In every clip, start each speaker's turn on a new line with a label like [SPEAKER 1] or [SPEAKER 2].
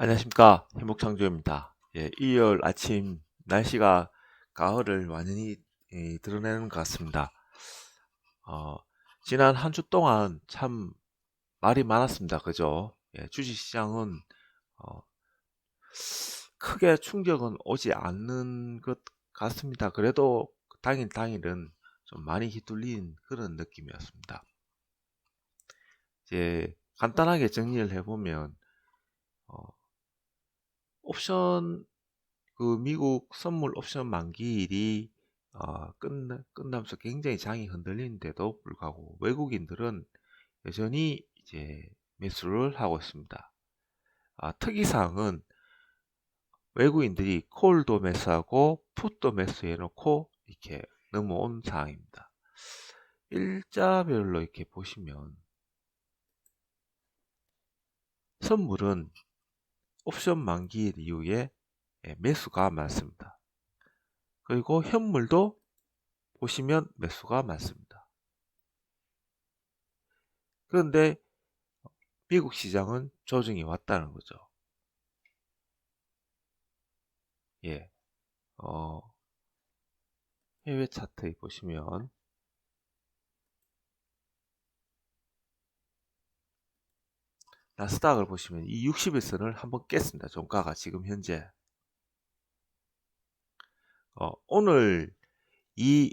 [SPEAKER 1] 안녕하십니까, 행복창조입니다. 일요일 아침 날씨가 가을을 완전히 드러내는 것 같습니다. 지난 한 주 동안 참 말이 많았습니다. 그죠? 주식시장은 어, 크게 충격은 오지 않는 것 같습니다. 그래도 당일은 좀 많이 휘둘린 그런 느낌이었습니다. 간단하게 정리를 해보면 어, 옵션 미국 선물 옵션 만기일이 끝나면서 굉장히 장이 흔들리는데도 불구하고 외국인들은 여전히 이제 매수를 하고 있습니다. 특이사항은 외국인들이 콜도 매수하고 풋도 매수해 놓고 이렇게 넘어온 상황입니다. 일자별로 이렇게 보시면 선물은 옵션 만기일 이후에 매수가 많습니다. 그리고 현물도 보시면 매수가 많습니다. 그런데 미국 시장은 조정이 왔다는 거죠. 어, 해외 차트에 보시면 나스닥을 보시면 이 60일선을 한번 깼습니다. 종가가 지금 현재 오늘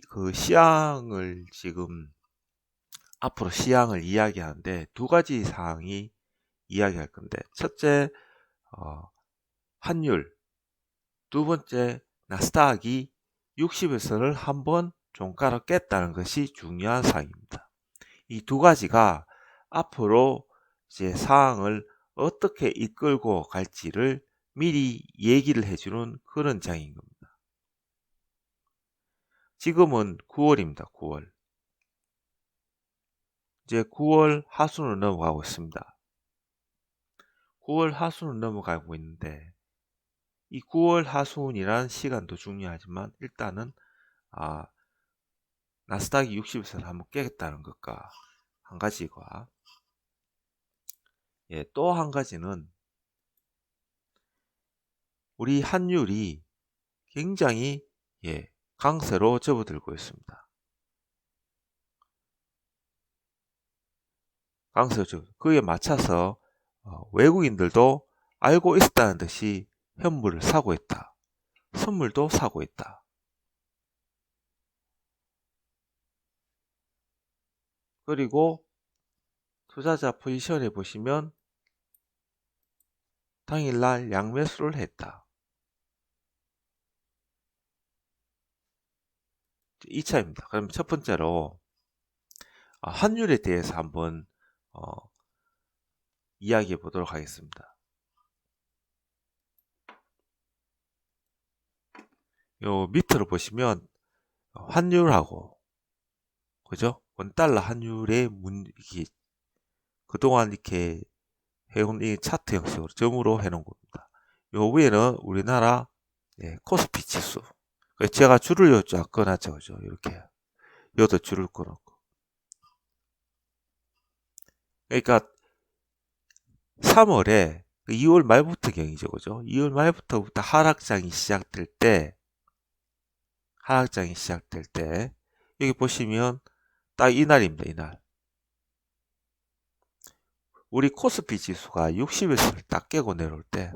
[SPEAKER 1] 그 시황을 지금 앞으로 시황을 이야기하는데 두 가지 사항이 이야기할 건데, 첫째 환율, 두 번째 나스닥이 60일선을 한번 종가로 깼다는 것이 중요한 사항입니다. 이 두 가지가 앞으로 이제 사항을 어떻게 이끌고 갈지를 미리 얘기를 해주는 그런 장인 겁니다. 지금은 9월입니다. 9월. 이제 9월 하순으로 넘어가고 있습니다. 9월 하순으로 넘어가고 있는데, 이 9월 하순이라는 시간도 중요하지만 일단은 나스닥이 60일선을 한번 깨겠다는 것과 한 가지가, 또 한 가지는 우리 환율이 굉장히 강세로 접어들고 있습니다. 강세로 그에 맞춰서 외국인들도 알고 있었다는 듯이 현물을 사고 있다. 선물도 사고 있다. 그리고 투자자 포지션에 보시면 당일날 양매수를 했다. 2차입니다. 그럼 첫 번째로 환율에 대해서 한번 이야기해 보도록 하겠습니다. 요 밑으로 보시면 환율하고, 그죠? 원달러 환율의 그동안 이렇게 해온 이 차트 형식으로 점으로 해놓은 겁니다. 요 위에는 우리나라 코스피 지수. 제가 줄을 쫙 꺼놨죠, 그죠? 이렇게 여도 줄을 꺼놓고. 그러니까 3월에 2월 말부터 경이죠, 그죠? 2월 말부터 하락장이 시작될 때 여기 보시면 딱 이날입니다. 이날 우리 코스피 지수가 60일선을 딱 깨고 내려올 때,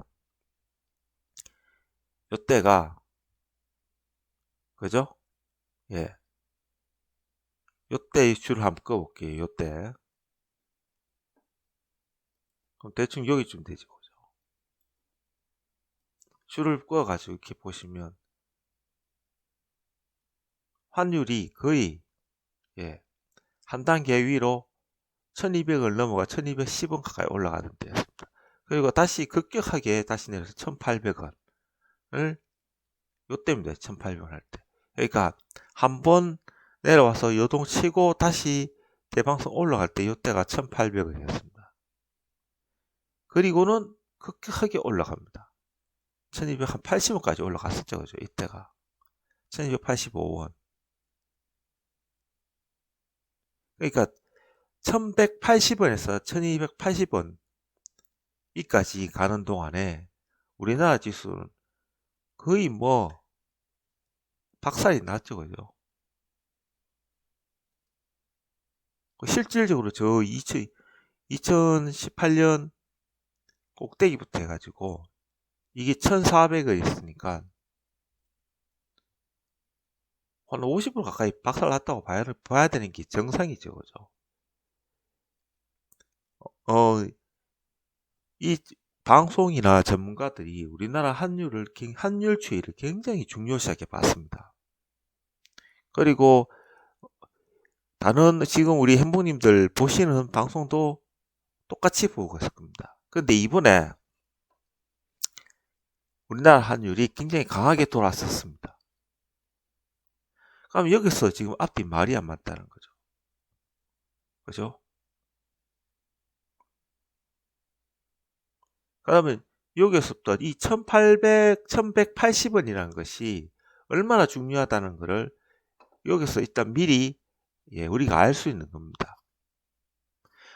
[SPEAKER 1] 요때가, 그죠? 요때 줄을 한번 꺼볼게요. 요때. 그럼 대충 여기쯤 되죠, 그죠? 줄을 꺼가지고 이렇게 보시면 환율이 거의 한 단계 위로 1200을 넘어가 1210원 가까이 올라가는 데였습니다. 그리고 다시 급격하게 다시 내려서 1800원을 요때입니다. 1800원 할 때. 그러니까 한번 내려와서 요동치고 다시 대방선 올라갈 때 요때가 1800원이었습니다. 그리고는 급격하게 올라갑니다. 1280원까지 올라갔었죠. 그죠? 이때가 1285원. 그러니까 1180원에서 1280원 이까지 가는 동안에 우리나라 지수는 거의 뭐 박살이 났죠, 그죠? 실질적으로 저 2018년 꼭대기부터 해가지고 이게 1400을 있으니까 한 50% 가까이 박살 났다고 봐야 되는 게 정상이죠, 그죠? 이 방송이나 전문가들이 우리나라 환율 추이를 굉장히 중요시하게 봤습니다. 그리고 다른 지금 우리 행보님들 보시는 방송도 똑같이 보고 있을 겁니다. 근데 이번에 우리나라 환율이 굉장히 강하게 돌아섰습니다. 그럼 여기서 지금 앞뒤 말이 안 맞다는 거죠. 그죠? 그러면 여기서부터 이 1180원이라는 것이 얼마나 중요하다는 것을 여기서 일단 미리 우리가 알 수 있는 겁니다.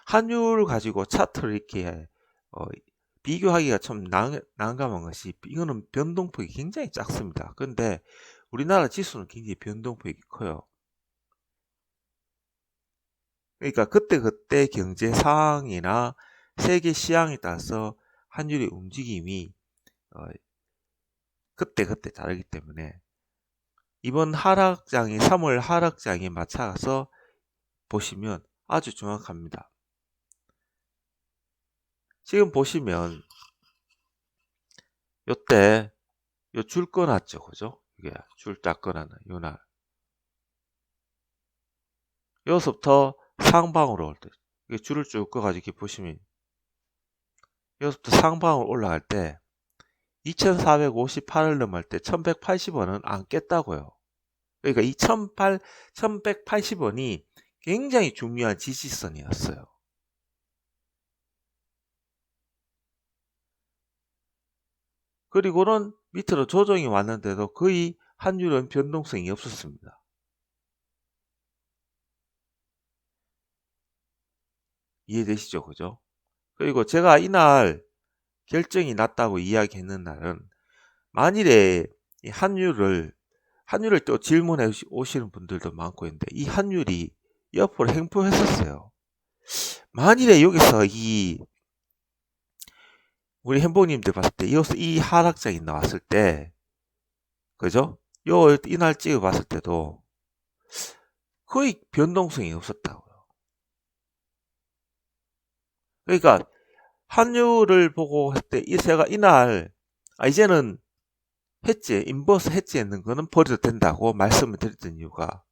[SPEAKER 1] 환율을 가지고 차트를 이렇게 비교하기가 좀 난감한 것이 이거는 변동폭이 굉장히 작습니다. 근데 우리나라 지수는 굉장히 변동폭이 커요. 그러니까 그때그때 경제 상황이나 세계 시황에 따라서 환율의 움직임이 그때그때 다르기 때문에 이번 3월 하락장에 맞춰서 보시면 아주 정확합니다. 지금 보시면 요때 요 줄 꺼놨죠, 그죠? 이게 줄 딱 꺼놨나 요날 여기서부터 상방으로 올 때 줄을 쭉 꺼가지고 이렇게 보시면 여기서부터 상방으로 올라갈 때 2458을 넘을 때 1180원은 안 깼다고요. 그러니까 이 1180원이 굉장히 중요한 지지선이었어요. 그리고는 밑으로 조정이 왔는데도 거의 환율은 변동성이 없었습니다. 이해되시죠? 그죠? 그리고 제가 이날 결정이 났다고 이야기했는 날은 만일에 이 환율을 또 질문해 오시는 분들도 많고 있는데 이 환율이 옆으로 횡보했었어요. 만일에 여기서 우리 행보님들 봤을 때 여기서 이 하락장이 나왔을 때 그죠? 이날 찍어 봤을 때도 거의 변동성이 없었다고요. 그러니까 환율을 보고 했을 때 제가 이날 이제는 인버스 해지했는 거는 버려도 된다고 말씀을 드렸던 이유가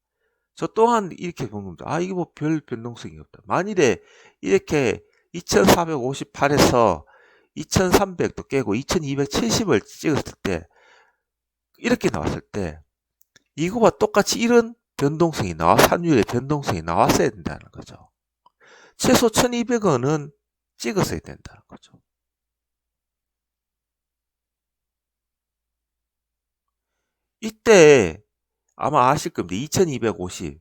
[SPEAKER 1] 저 또한 이렇게 본 겁니다. 이거 뭐 별 변동성이 없다. 만일에 이렇게 2458에서 2300도 깨고 2270을 찍었을 때 이렇게 나왔을 때 이거와 똑같이 이런 변동성이 환율의 변동성이 나왔어야 된다는 거죠. 최소 1200원은 찍었어야 된다는 거죠. 이때 아마 아실 겁니다. 2250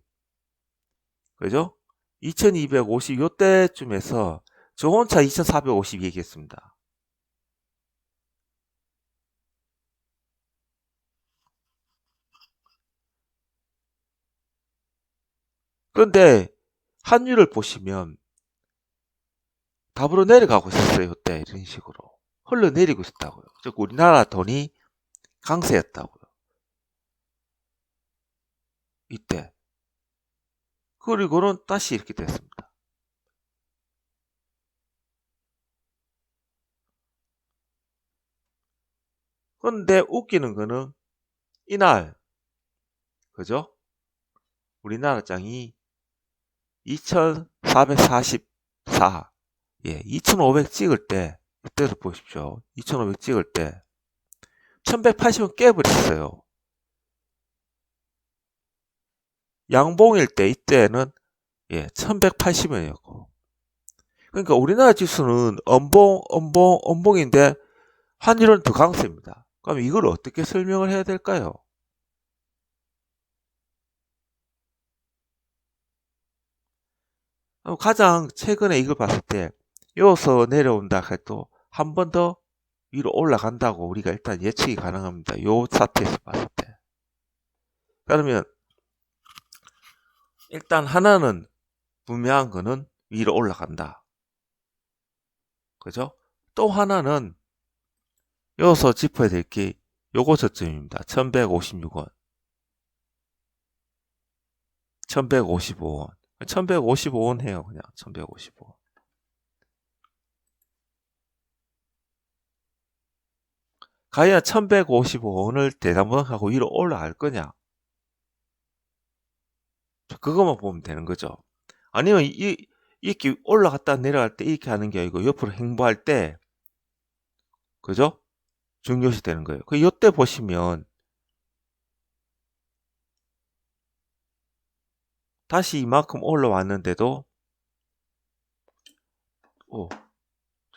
[SPEAKER 1] 그죠? 2250 요때쯤에서 저 혼자 2450 얘기했습니다. 그런데 환율을 보시면 답으로 내려가고 있었어요. 이때 이런 식으로 흘러내리고 있었다고요. 즉 우리나라 돈이 강세였다고요. 이때 그리고는 다시 이렇게 됐습니다. 그런데 웃기는 거는 이날 그죠? 우리나라 장이 2444 2500 찍을 때 이때도 보십시오. 2500 찍을 때 1180원 깨버렸어요. 양봉일 때 이때는 1180원이었고 그러니까 우리나라 지수는 엄봉인데 환율은 더 강세입니다. 그럼 이걸 어떻게 설명을 해야 될까요? 가장 최근에 이걸 봤을 때 여기서 내려온다 해도 한 번 더 위로 올라간다고 우리가 일단 예측이 가능합니다. 요 차트에서 봤을 때. 그러면 일단 하나는 분명한 거는 위로 올라간다. 그죠? 또 하나는 여기서 짚어야 될 게 요거 저점입니다. 1156원. 1155원. 1155원 해요. 그냥 1155원. 과연 1155원을 대상분하고 위로 올라갈 거냐? 그것만 보면 되는 거죠. 아니면 이렇게 올라갔다 내려갈 때 이렇게 하는 게 아니고 옆으로 행보할 때, 그죠? 중요시 되는 거예요. 이때 보시면 다시 이만큼 올라왔는데도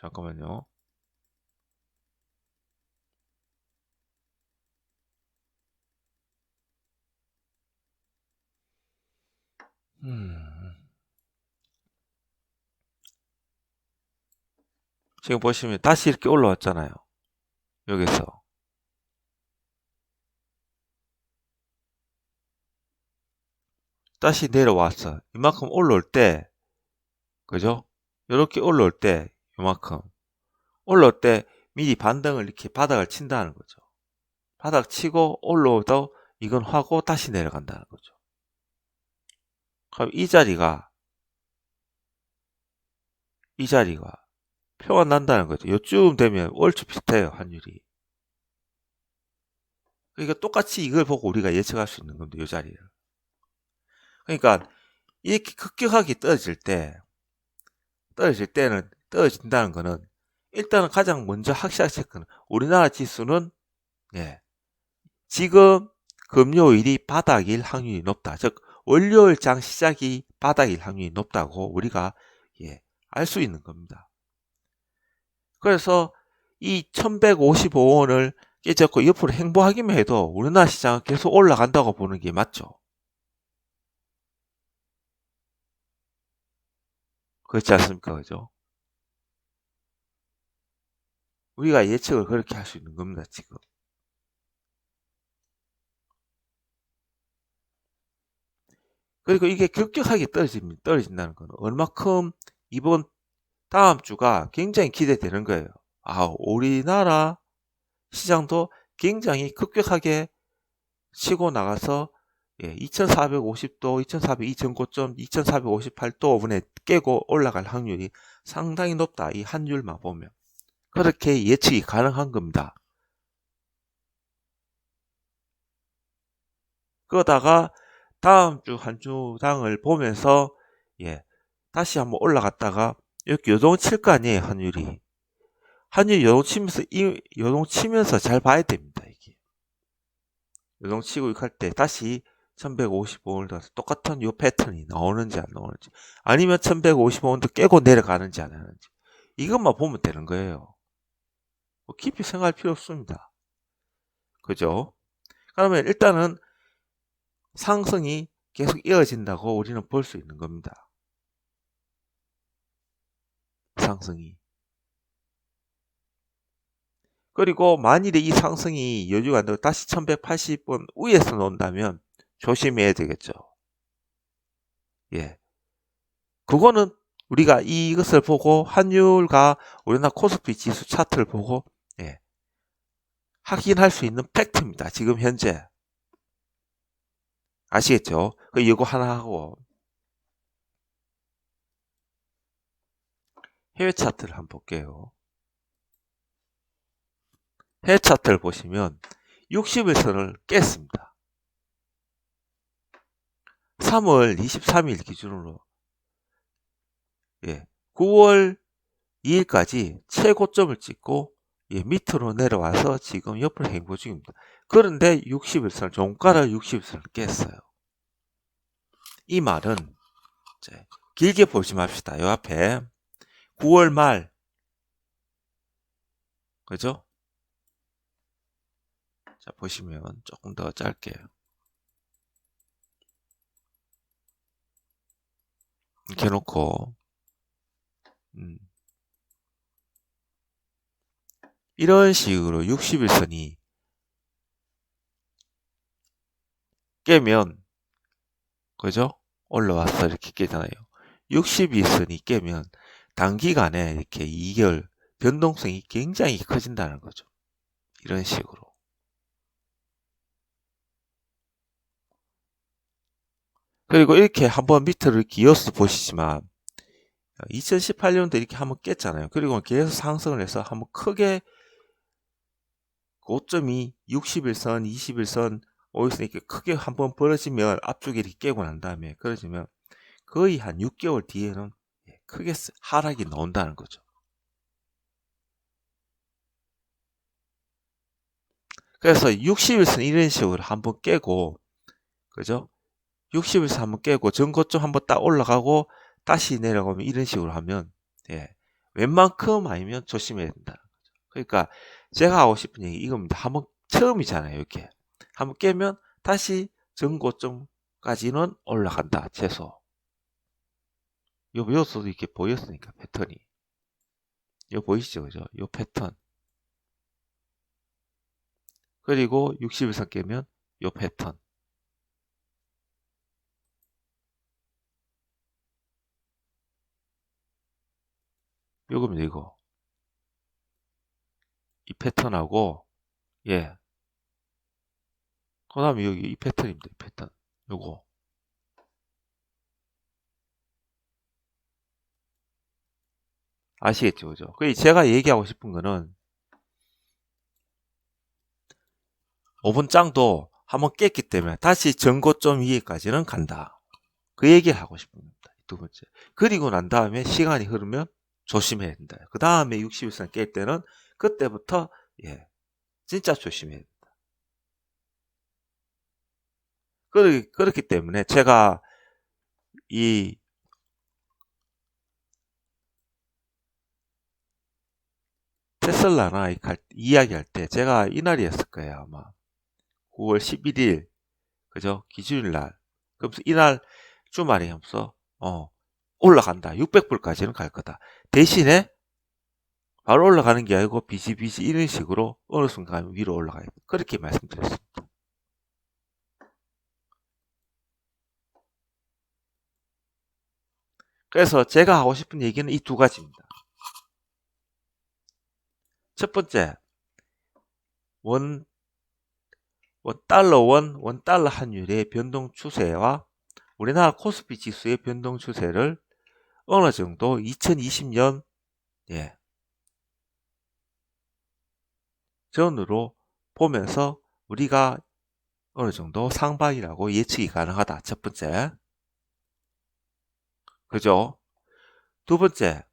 [SPEAKER 1] 잠깐만요. 지금 보시면 다시 이렇게 올라왔잖아요. 여기서. 다시 내려왔어. 이만큼 올라올 때, 그죠? 이렇게 올라올 때, 이만큼. 올라올 때 미리 반등을 이렇게 바닥을 친다는 거죠. 바닥 치고 올라오도 이건 하고 다시 내려간다는 거죠. 그럼 이 자리가 표가 난다는 거죠. 요쯤 되면 얼추 비슷해요, 환율이. 그러니까 똑같이 이걸 보고 우리가 예측할 수 있는 겁니다, 이 자리를. 그러니까 이렇게 급격하게 떨어진다는 거는 일단은 가장 먼저 확실하게 체크는 우리나라 지수는 지금 금요일이 바닥일 확률이 높다. 즉 월요일 장 시작이 바닥일 확률이 높다고 우리가 알 수 있는 겁니다. 그래서 이 1155원을 깨졌고 옆으로 행보하기만 해도 우리나라 시장은 계속 올라간다고 보는 게 맞죠. 그렇지 않습니까? 그죠? 우리가 예측을 그렇게 할 수 있는 겁니다, 지금. 그리고 이게 급격하게 떨어진다는 건 얼마큼 이번 다음 주가 굉장히 기대되는 거예요. 우리나라 시장도 굉장히 급격하게 치고 나가서 2450도, 2400, 이 전고점 2458도 분에 깨고 올라갈 확률이 상당히 높다. 이 한 줄만 보면. 그렇게 예측이 가능한 겁니다. 그러다가 다음 주 한 주당을 보면서 다시 한번 올라갔다가 이렇게 요동칠 거 아니에요, 환율이. 환율이 요동치면서 잘 봐야 됩니다, 이게. 요동치고 할 때 다시 1155원을 더서 똑같은 요 패턴이 나오는지 안 나오는지, 아니면 1155원도 깨고 내려가는지 안 하는지, 이것만 보면 되는 거예요. 깊이 생각할 필요 없습니다. 그죠? 그러면 일단은 상승이 계속 이어진다고 우리는 볼 수 있는 겁니다. 상승이. 그리고 만일에 이 상승이 여유가 안 되고 다시 1180원 위에서 나온다면 조심해야 되겠죠. 그거는 우리가 이것을 보고 환율과 우리나라 코스피 지수 차트를 보고 확인할 수 있는 팩트입니다. 지금 현재. 아시겠죠? 이거 하나 하고 해외 차트를 한번 볼게요. 해외 차트를 보시면 60일선을 깼습니다. 3월 23일 기준으로 9월 2일까지 최고점을 찍고 밑으로 내려와서 지금 옆으로 행보 중입니다. 그런데 60일선, 종가를 60일선을 깼어요. 이 말은 길게 보지 맙시다. 요 앞에 9월 말, 그죠? 자, 보시면 조금 더 짧게 이렇게 놓고 이런 식으로 60일선이 깨면, 그죠? 올라와서 이렇게 깨잖아요. 60일선이 깨면 단기간에 이렇게 2개월 변동성이 굉장히 커진다는 거죠. 이런 식으로. 그리고 이렇게 한번 밑을 기어서 보시지만 2018년도 이렇게 한번 깼잖아요. 그리고 계속 상승을 해서 한번 크게 고점이 60일선, 20일선, 5일선 이렇게 크게 한번 벌어지면 앞쪽에 이렇게 깨고 난 다음에 그러지면 거의 한 6개월 뒤에는 크게 하락이 나온다는 거죠. 그래서 60일선 이런 식으로 한번 깨고, 그죠? 60일선 한번 깨고 전고점 한번 딱 올라가고 다시 내려가면 이런 식으로 하면 웬만큼 아니면 조심해야 된다. 그러니까 제가 하고 싶은 얘기 이겁니다. 한번 처음이잖아요. 이렇게 한번 깨면 다시 전고점까지는 올라간다. 최소. 요소도 이렇게 보였으니까 패턴이. 요 보이시죠? 그죠? 요 패턴. 그리고 60일선 깨면 요 패턴. 요겁니다. 이거. 이 패턴하고 그 다음에 여기 이 패턴입니다. 이 패턴. 요거. 아시겠죠? 그죠? 그 제가 얘기하고 싶은 거는 5분 짱도 한번 깼기 때문에 다시 전고점 위에까지는 간다. 그 얘기를 하고 싶은 겁니다. 두 번째. 그리고 난 다음에 시간이 흐르면 조심해야 된다. 그 다음에 60일선 깰 때는 그때부터 진짜 조심해야 된다. 그렇기 때문에 제가 이 테슬라나 이야기할 때 제가 이날이었을 거예요. 아마 9월 11일 그죠? 기준일 날. 그러면서 이날 주말에 하면서 올라간다. 600불까지는 갈 거다. 대신에 바로 올라가는 게 아니고 비지비지 이런 식으로 어느 순간 위로 올라가요. 그렇게 말씀드렸습니다. 그래서 제가 하고 싶은 얘기는 이 두 가지입니다. 첫 번째, 원달러 환율의 변동 추세와 우리나라 코스피 지수의 변동 추세를 어느 정도 2020년 전으로 보면서 우리가 어느 정도 상방이라고 예측이 가능하다. 첫 번째. 그죠? 두 번째,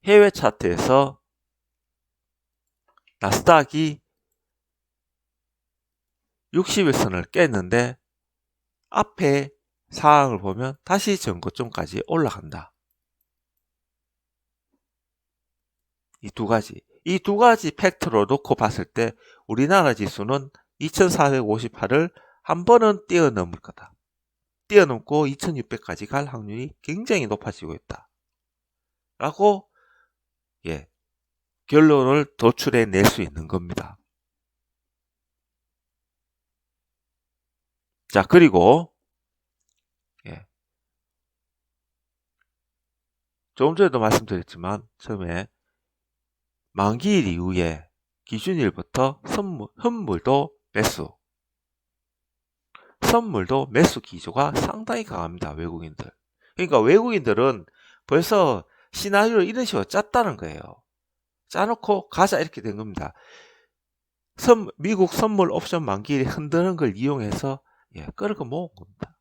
[SPEAKER 1] 해외 차트에서 나스닥이 60일선을 깼는데 앞에 상황을 보면 다시 전고점까지 올라간다. 이 두 가지 팩트로 놓고 봤을 때 우리나라 지수는 2458을 한 번은 뛰어넘을 거다. 뛰어넘고 2600까지 갈 확률이 굉장히 높아지고 있다. 라고 결론을 도출해 낼 수 있는 겁니다. 자, 그리고 조금 전에도 말씀드렸지만 처음에 만기일 이후에 기준일부터 선물도 매수 기조가 상당히 강합니다. 외국인들. 그러니까 외국인들은 벌써 시나리오를 이런 식으로 짰다는 거예요. 짜놓고 가자 이렇게 된 겁니다. 미국 선물 옵션 만기일이 흔드는 걸 이용해서 끌고 모은 겁니다.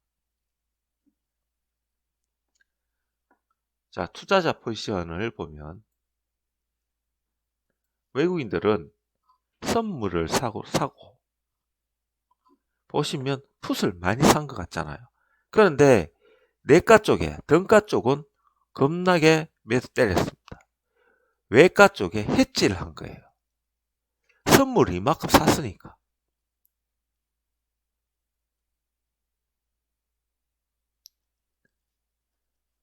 [SPEAKER 1] 자, 투자자 포지션을 보면 외국인들은 선물을 사고 보시면 풋을 많이 산 것 같잖아요. 그런데 내가 쪽에 등가 쪽은 겁나게 매수 때렸습니다. 외가 쪽에 해지를 한 거예요. 선물을 이만큼 샀으니까.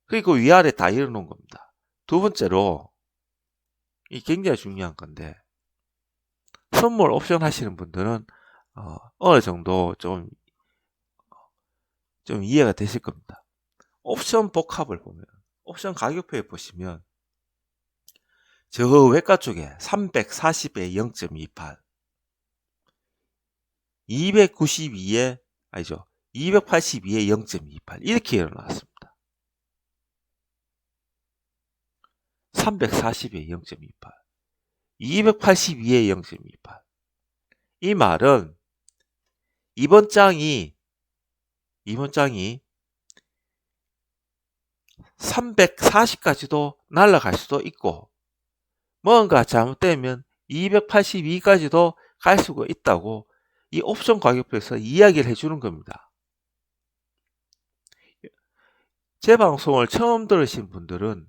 [SPEAKER 1] 그리고 위아래 다 이어놓은 겁니다. 두 번째로 이 굉장히 중요한 건데, 선물 옵션 하시는 분들은 어느 정도 좀 이해가 되실 겁니다. 옵션 복합을 보면, 옵션 가격표에 보시면 저 외과 쪽에 340에 0.28, 292에 아니죠, 282에 0.28 이렇게 일어났습니다. 340에 0.28, 282에 0.28. 이 말은 이번 장이 340까지도 날아갈 수도 있고, 뭔가 잘못되면 282까지도 갈 수가 있다고 이 옵션 가격표에서 이야기를 해주는 겁니다. 제 방송을 처음 들으신 분들은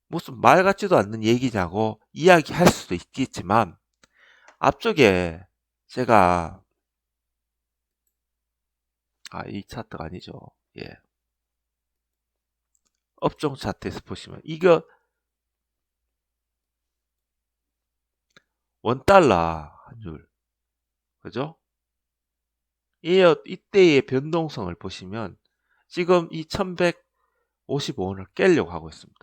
[SPEAKER 1] 무슨 말 같지도 않는 얘기냐고 이야기할 수도 있겠지만, 앞쪽에 제가 이 차트가 아니죠. 업종 차트에서 보시면 이거 $1 환율, 그죠? 이때의 변동성을 보시면 지금 이 1155원을 깨려고 하고 있습니다.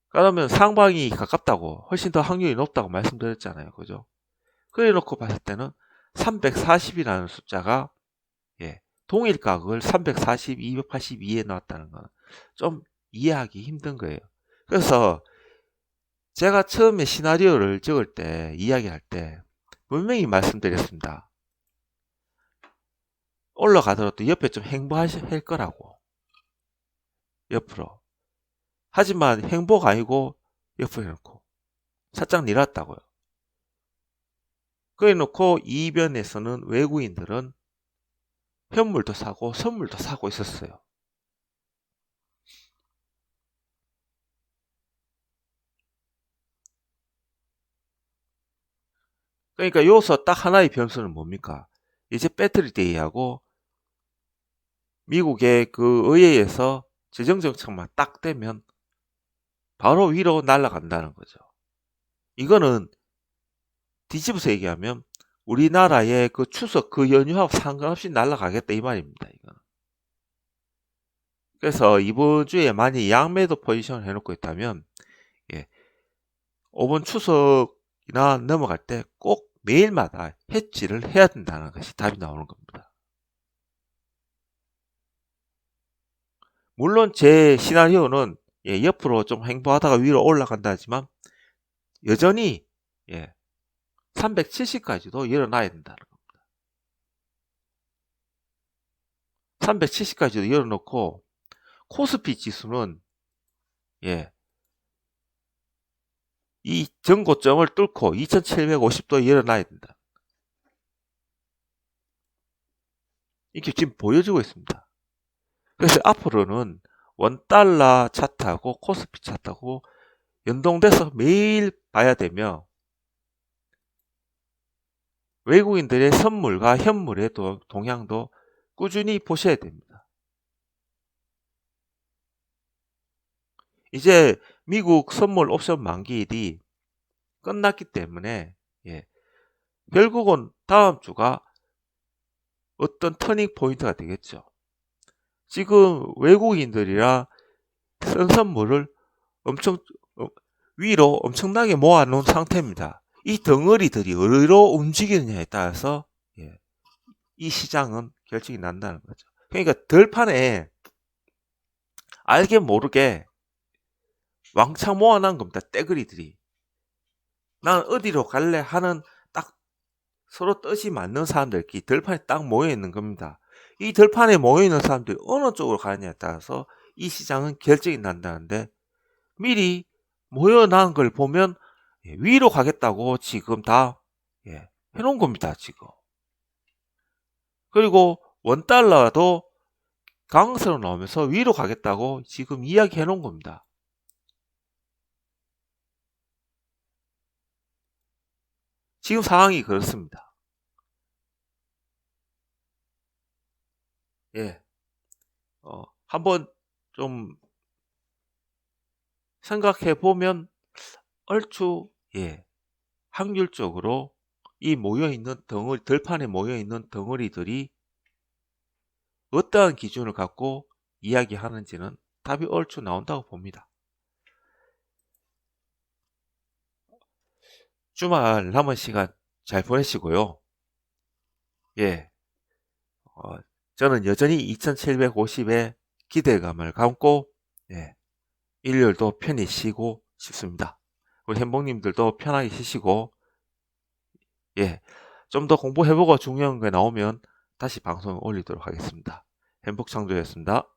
[SPEAKER 1] 그러면 상방이 가깝다고, 훨씬 더 확률이 높다고 말씀드렸잖아요. 그죠? 그래 놓고 봤을 때는 340이라는 숫자가 동일 가격을 340, 282에 나왔다는 건 좀 이해하기 힘든 거예요. 그래서 제가 처음에 시나리오를 적을 때, 이야기할 때 분명히 말씀드렸습니다. 올라가더라도 옆에 좀 행보하실 거라고. 옆으로. 하지만 행보가 아니고 옆으로 해놓고 살짝 내렸다고요. 그래 놓고 이변에서는 외국인들은 현물도 사고 선물도 사고 있었어요. 그러니까 여기서 딱 하나의 변수는 뭡니까? 이제 배터리데이하고 미국의 그 의회에서 재정정책만 딱 되면 바로 위로 날아간다는 거죠. 이거는 뒤집어서 얘기하면 우리나라의 그 추석 그 연휴하고 상관없이 날아가겠다 이 말입니다. 이거는. 그래서 이번 주에 만약 양매도 포지션을 해놓고 있다면 5번 추석이나 넘어갈 때 꼭 매일마다 해지를 해야 된다는 것이 답이 나오는 겁니다. 물론 제 시나리오는 옆으로 좀 행보하다가 위로 올라간다 하지만 여전히 370까지도 일어나야 된다는 겁니다. 370까지도 일어놓고 코스피 지수는 이 전고점을 뚫고 2750도 일어나야 된다. 이게 지금 보여지고 있습니다. 그래서 앞으로는 $1 차트하고 코스피 차트하고 연동돼서 매일 봐야 되며, 외국인들의 선물과 현물의 동향도 꾸준히 보셔야 됩니다. 이제 미국 선물 옵션 만기일이 끝났기 때문에 결국은 다음 주가 어떤 터닝 포인트가 되겠죠. 지금 외국인들이라 쓴 선물을 위로 엄청나게 모아놓은 상태입니다. 이 덩어리들이 어디로 움직이느냐에 따라서 이 시장은 결정이 난다는 거죠. 그러니까 들판에 알게 모르게 왕창 모아놓은 겁니다. 떼거리들이. 난 어디로 갈래 하는 딱 서로 뜻이 맞는 사람들끼리 들판에 딱 모여있는 겁니다. 이 들판에 모여있는 사람들이 어느 쪽으로 가느냐에 따라서 이 시장은 결정이 난다는데, 미리 모여난 걸 보면 위로 가겠다고 지금 다 해놓은 겁니다. 지금. 그리고 $1도 강세로 나오면서 위로 가겠다고 지금 이야기해 놓은 겁니다. 지금 상황이 그렇습니다. 한번 좀 생각해 보면 얼추 확률적으로 이 모여있는 덩어리, 들판에 모여있는 덩어리들이 어떠한 기준을 갖고 이야기하는지는 답이 얼추 나온다고 봅니다. 주말 남은 시간 잘 보내시고요. 저는 여전히 2750에 기대감을 갖고 일요일도 편히 쉬고 싶습니다. 우리 행복님들도 편하게 쉬시고 좀 더 공부해보고 중요한 게 나오면 다시 방송을 올리도록 하겠습니다. 행복창조였습니다.